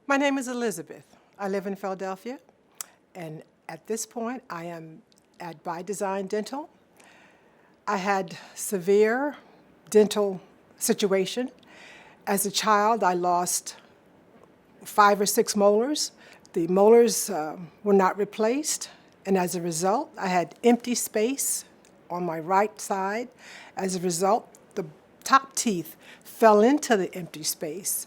My name is Elizabeth. I live in Philadelphia, and at this point, I am at By Design Dental. I had severe dental situation. As a child, I lost 5 or 6 molars. The molars were not replaced, and as a result, I had empty space on my right side. As a result, the top teeth fell into the empty space,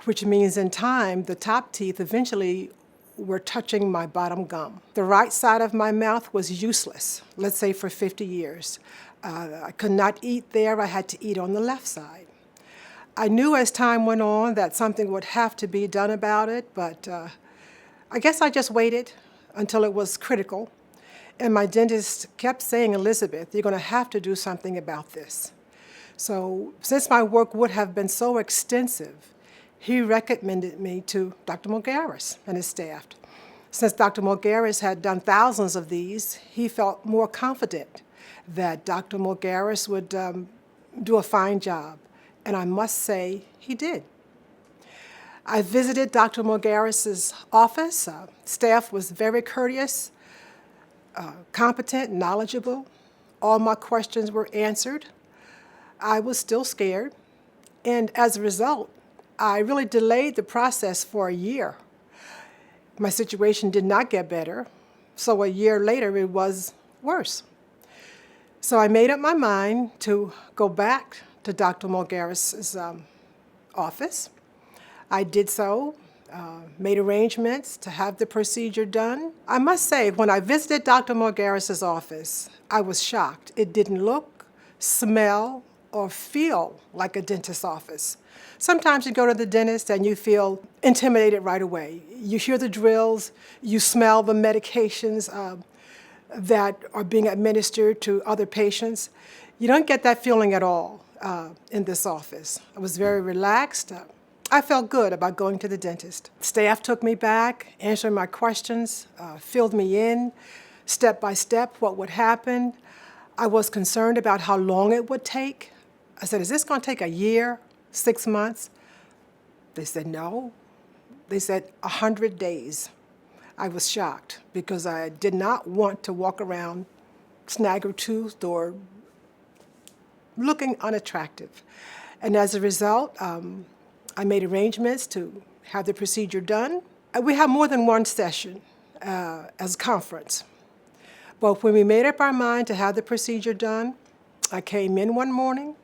which means in time, the top teeth eventually were touching my bottom gum. The right side of my mouth was useless, let's say for 50 years. I could not eat there, I had to eat on the left side. I knew as time went on that something would have to be done about it, but I guess I just waited until it was critical. And my dentist kept saying, Elizabeth, you're going to have to do something about this. So since my work would have been so extensive, he recommended me to Dr. Mulgaris and his staff. Since Dr. Mulgaris had done thousands of these, he felt more confident that Dr. Mulgaris would do a fine job. And I must say, he did. I visited Dr. Mulgaris's office. Staff was very courteous, competent, knowledgeable. All my questions were answered. I was still scared. And as a result, I really delayed the process for a year. My situation did not get better, so a year later it was worse. So I made up my mind to go back to Dr. Mulgaris's office. I did so, made arrangements to have the procedure done. I must say, when I visited Dr. Mulgaris's office, I was shocked. It didn't look, smell, or feel like a dentist's office. Sometimes you go to the dentist and you feel intimidated right away. You hear the drills, you smell the medications that are being administered to other patients. You don't get that feeling at all in this office. I was very relaxed. I felt good about going to the dentist. Staff took me back, answered my questions, filled me in, step by step, what would happen. I was concerned about how long it would take. I said, is this going to take a year, 6 months? They said, no. They said 100 days. I was shocked because I did not want to walk around snagger-toothed or looking unattractive. And as a result, I made arrangements to have the procedure done. We have more than one session as a conference. But when we made up our mind to have the procedure done, I came in one morning.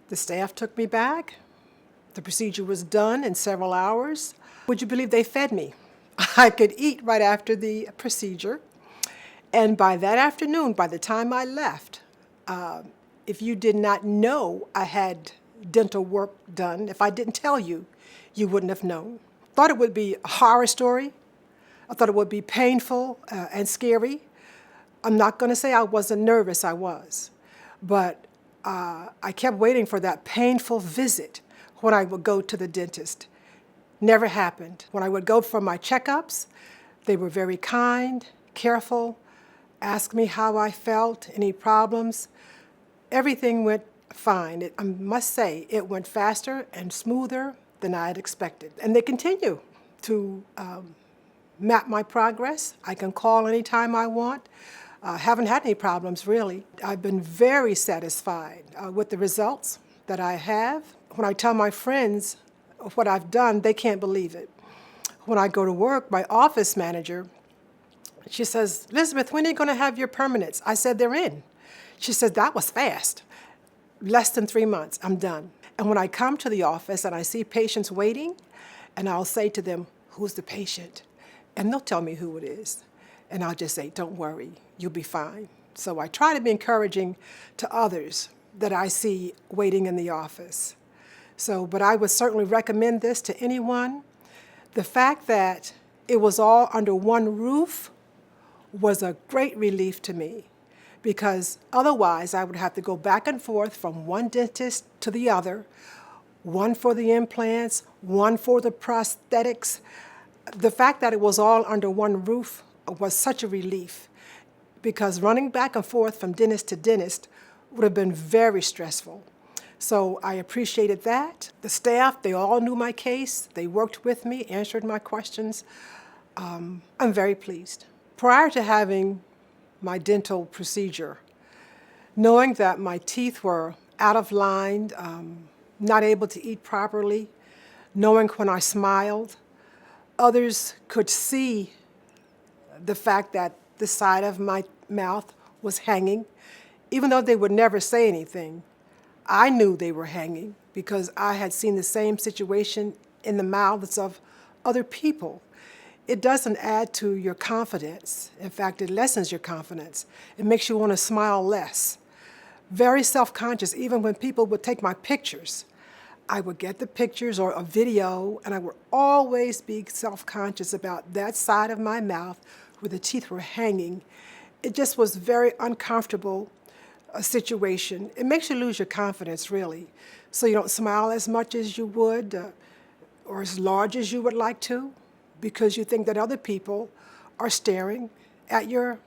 The staff took me back. The procedure was done in several hours. Would you believe they fed me? I could eat right after the procedure. And by that afternoon, by the time I left, if you did not know I had dental work done, if I didn't tell you, you wouldn't have known. Thought it would be a horror story. I thought it would be painful and scary. I'm not going to say I wasn't nervous, I was. But I kept waiting for that painful visit when I would go to the dentist. Never happened. When I would go for my checkups, they were very kind, careful, asked me how I felt, any problems. Everything went fine. I must say, it went faster and smoother than I had expected. And they continue to map my progress. I can call anytime I want. Haven't had any problems, really. I've been very satisfied with the results that I have. When I tell my friends what I've done, they can't believe it. When I go to work, my office manager, she says, Elizabeth, when are you going to have your permanents? I said, they're in. She said, that was fast. Less than 3 months, I'm done. And when I come to the office and I see patients waiting, and I'll say to them, who's the patient? And they'll tell me who it is. And I'll just say, don't worry, you'll be fine. So I try to be encouraging to others that I see waiting in the office. But I would certainly recommend this to anyone. The fact that it was all under one roof was a great relief to me, because otherwise I would have to go back and forth from one dentist to the other, one for the implants, one for the prosthetics. The fact that it was all under one roof was such a relief, because running back and forth from dentist to dentist would have been very stressful. So I appreciated that. The staff, they all knew my case. They worked with me, answered my questions. I'm very pleased. Prior to having my dental procedure, knowing that my teeth were out of line, not able to eat properly, knowing when I smiled, others could see the fact that the side of my mouth was hanging, even though they would never say anything. I knew they were hanging because I had seen the same situation in the mouths of other people. It doesn't add to your confidence. In fact, it lessens your confidence. It makes you want to smile less. Very self-conscious, even when people would take my pictures. I would get the pictures or a video, and I would always be self-conscious about that side of my mouth where the teeth were hanging. It just was very uncomfortable situation. It makes you lose your confidence, really. So you don't smile as much as you would or as large as you would like to because you think that other people are staring at your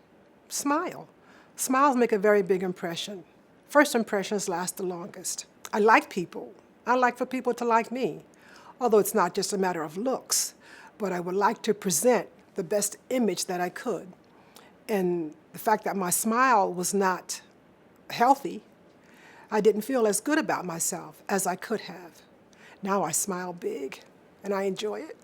smile. Smiles make a very big impression. First impressions last the longest. I like people. I like for people to like me, although it's not just a matter of looks, but I would like to present the best image that I could. And the fact that my smile was not healthy, I didn't feel as good about myself as I could have. Now I smile big, and I enjoy it.